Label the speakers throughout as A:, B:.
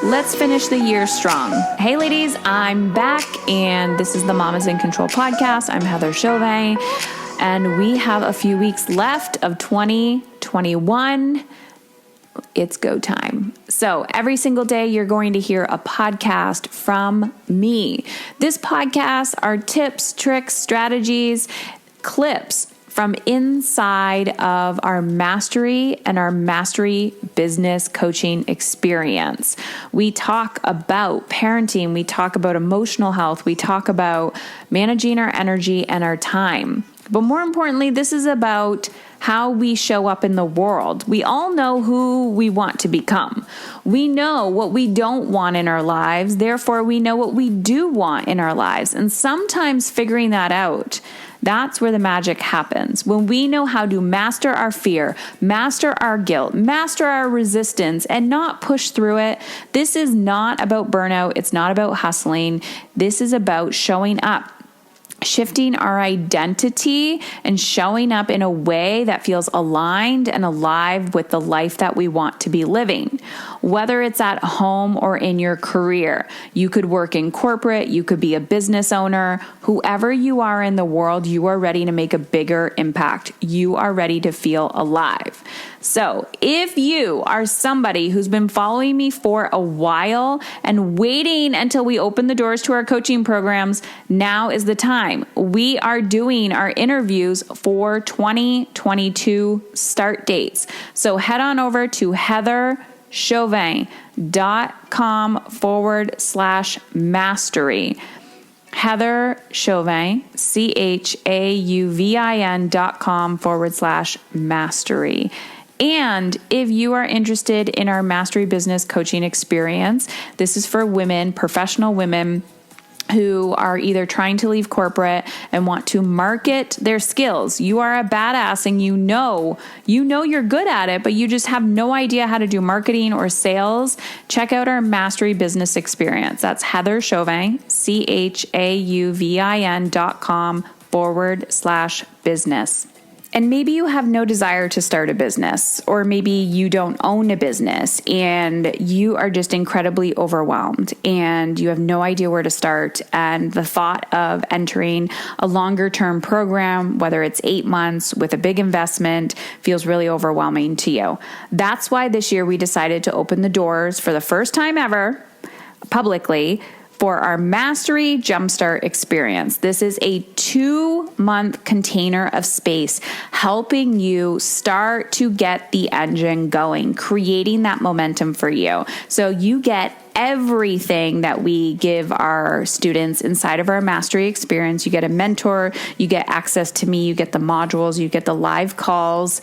A: Let's finish the year strong. Hey ladies, I'm back and this is the Mamas in Control podcast. I'm Heather Chauvin and we have a few weeks left of 2021. It's go time. So every single day you're going to hear a podcast from me. This podcast are tips, tricks, strategies, clips from inside of our mastery and our mastery business coaching experience. We talk about parenting. We talk about emotional health. We talk about managing our energy and our time. But more importantly, this is about how we show up in the world. We all know who we want to become. We know what we don't want in our lives. Therefore, we know what we do want in our lives. And sometimes figuring that out, that's where the magic happens. When we know how to master our fear, master our guilt, master our resistance, and not push through it. This is not about burnout. It's not about hustling. This is about showing up, shifting our identity and showing up in a way that feels aligned and alive with the life that we want to be living. Whether it's at home or in your career, you could work in corporate, you could be a business owner, whoever you are in the world, you are ready to make a bigger impact. You are ready to feel alive. So if you are somebody who's been following me for a while and waiting until we open the doors to our coaching programs, now is the time. We are doing our interviews for 2022 start dates. So head on over to heatherchauvin.com/mastery. Heather Chauvin, CHAUVIN.com/mastery. And if you are interested in our mastery business coaching experience, this is for women, professional women who are either trying to leave corporate and want to market their skills. You are a badass and you know you're good at it, but you just have no idea how to do marketing or sales. Check out our mastery business experience. That's Heather Chauvin, CHAUVIN.com/business. And maybe you have no desire to start a business, or maybe you don't own a business and you are just incredibly overwhelmed and you have no idea where to start. And the thought of entering a longer term program, whether it's 8 months with a big investment, feels really overwhelming to you. That's why this year we decided to open the doors for the first time ever publicly for our Mastery Jumpstart experience. This is a 2-month container of space helping you start to get the engine going, creating that momentum for you. So you get everything that we give our students inside of our mastery experience. You get a mentor, you get access to me, you get the modules, you get the live calls.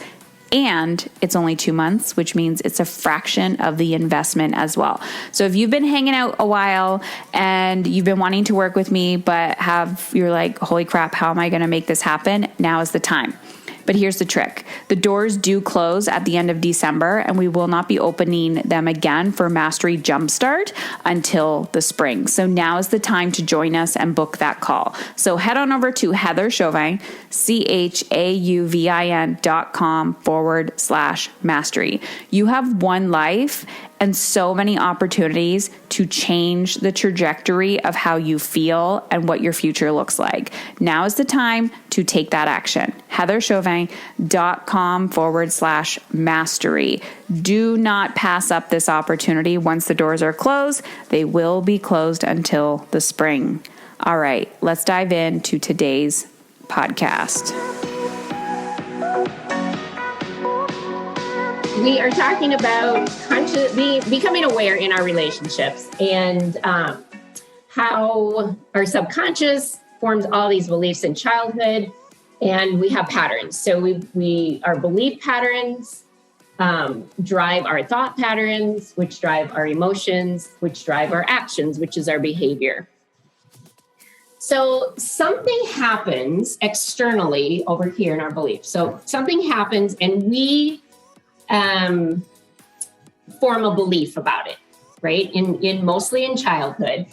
A: And it's only 2 months, which means it's a fraction of the investment as well. So if you've been hanging out a while and you've been wanting to work with me, but you're like, holy crap, how am I going to make this happen? Now is the time. But here's the trick. The doors do close at the end of December, and we will not be opening them again for Mastery Jumpstart until the spring. So now is the time to join us and book that call. So head on over to Heather Chauvin, CHAUVIN.com/mastery. You have one life and so many opportunities to change the trajectory of how you feel and what your future looks like. Now is the time to take that action. heatherchauvin.com/mastery. Do not pass up this opportunity. Once the doors are closed, they will be closed until the spring. All right, let's dive into today's podcast.
B: We are talking about becoming aware in our relationships and how our subconscious forms all these beliefs in childhood, and we have patterns. So our belief patterns drive our thought patterns, which drive our emotions, which drive our actions, which is our behavior. So something happens externally over here in our beliefs. So something happens and we form a belief about it, right? Mostly in childhood,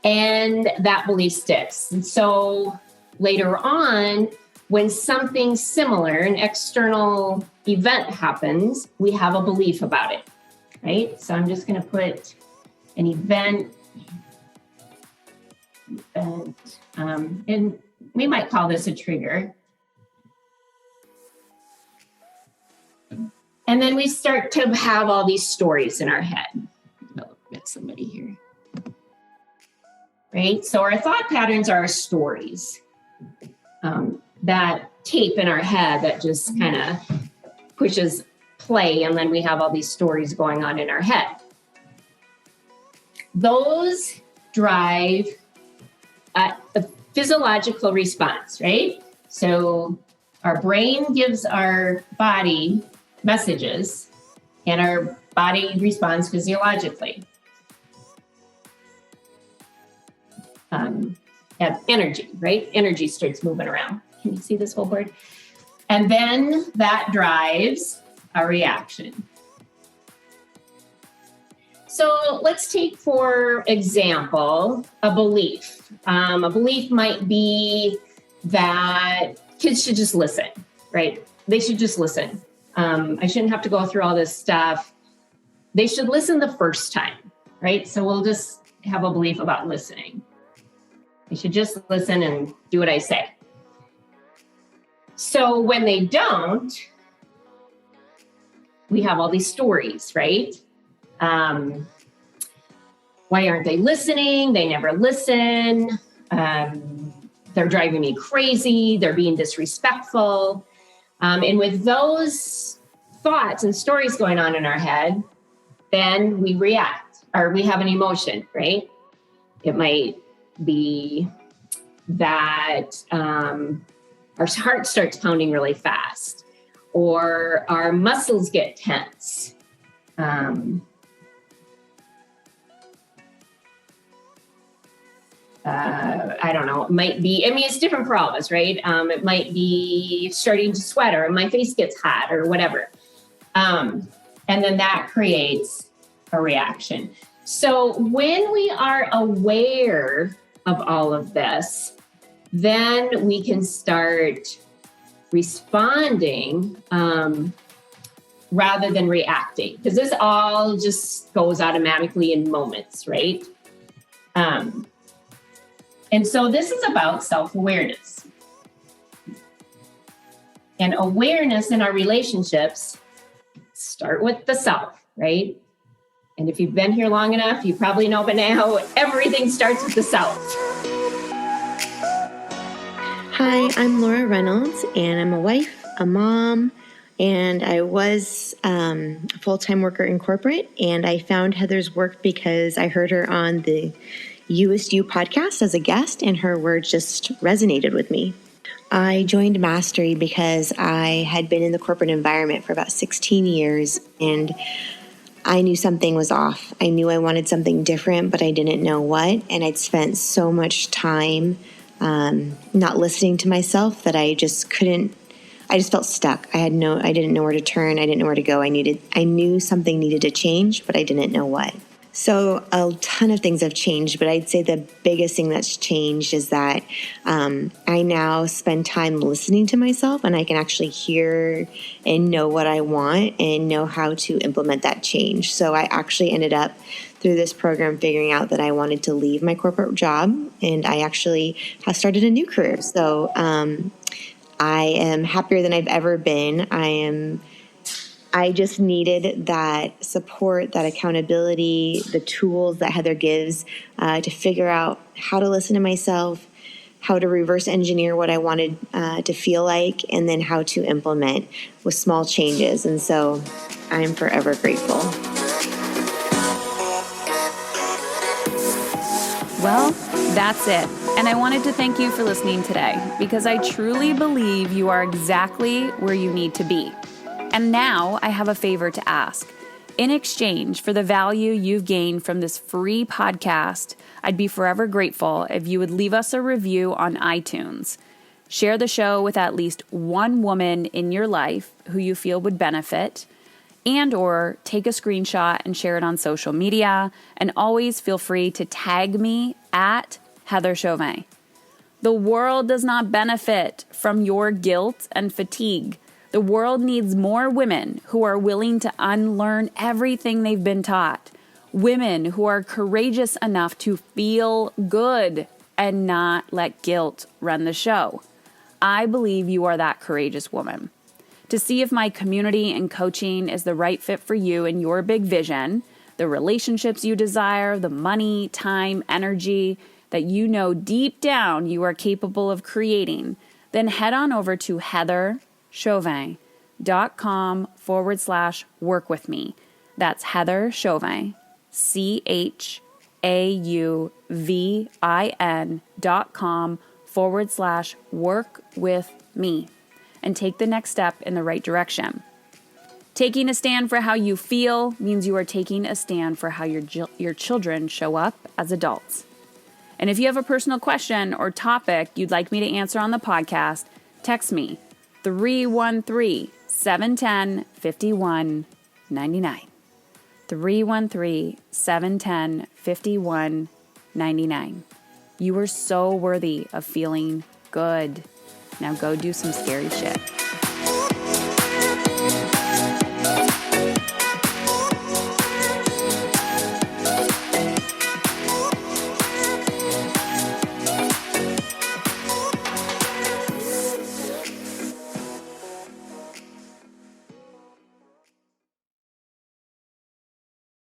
B: and that belief sticks. And so later on, when something similar, an external event happens, we have a belief about it, right? So I'm just going to put an event, and we might call this a trigger. And then we start to have all these stories in our head. Oh, got somebody here. Right? So our thought patterns are our stories. That tape in our head that just kind of pushes play, and then we have all these stories going on in our head. Those drive a physiological response, right? So our brain gives our body messages, and our body responds physiologically. Energy, right? Energy starts moving around. Can you see this whole board? And then that drives a reaction. So let's take, for example, a belief. A belief might be that kids should just listen, right? They should just listen. I shouldn't have to go through all this stuff. They should listen the first time, right? So we'll just have a belief about listening. They should just listen and do what I say. So when they don't, we have all these stories, right? Why aren't they listening? They never listen. They're driving me crazy. They're being disrespectful. And with those thoughts and stories going on in our head, then we react, or we have an emotion, right? It might be that our heart starts pounding really fast, or our muscles get tense. I don't know, it might be, it's different for all of us, right? It might be starting to sweat, or my face gets hot, or whatever. And then that creates a reaction. So when we are aware of all of this, then we can start responding rather than reacting, because this all just goes automatically in moments, right? And so this is about self-awareness. And awareness in our relationships start with the self, right? And if you've been here long enough, you probably know by now, everything starts with the self.
C: Hi, I'm Laura Reynolds, and I'm a wife, a mom, and I was a full-time worker in corporate, and I found Heather's work because I heard her on the USU podcast as a guest, and her words just resonated with me. I joined Mastery because I had been in the corporate environment for about 16 years, and I knew something was off. I knew I wanted something different, but I didn't know what, and I'd spent so much time not listening to myself that I just felt stuck. I didn't know where to turn. I didn't know where to go. I knew something needed to change, but I didn't know what. So a ton of things have changed, but I'd say the biggest thing that's changed is that I now spend time listening to myself, and I can actually hear and know what I want and know how to implement that change. So I actually ended up through this program figuring out that I wanted to leave my corporate job, and I actually have started a new career. So I am happier than I've ever been. I just needed that support, that accountability, the tools that Heather gives to figure out how to listen to myself, how to reverse engineer what I wanted to feel like, and then how to implement with small changes. And so I am forever grateful.
A: Well, that's it. And I wanted to thank you for listening today, because I truly believe you are exactly where you need to be. And now I have a favor to ask. In exchange for the value you've gained from this free podcast, I'd be forever grateful if you would leave us a review on iTunes. Share the show with at least one woman in your life who you feel would benefit, and or take a screenshot and share it on social media. And always feel free to tag me at Heather Chauvin. The world does not benefit from your guilt and fatigue. The world needs more women who are willing to unlearn everything they've been taught. Women who are courageous enough to feel good and not let guilt run the show. I believe you are that courageous woman. To see if my community and coaching is the right fit for you and your big vision, the relationships you desire, the money, time, energy that you know deep down you are capable of creating, then head on over to heatherchauvin.com/work with me. That's Heather Chauvin, CHAUVIN.com/work with me, and take the next step in the right direction. Taking a stand for how you feel means you are taking a stand for how your children show up as adults. And if you have a personal question or topic you'd like me to answer on the podcast, text me 313-710-5199. 313-710-5199. You are so worthy of feeling good. Now go do some scary shit.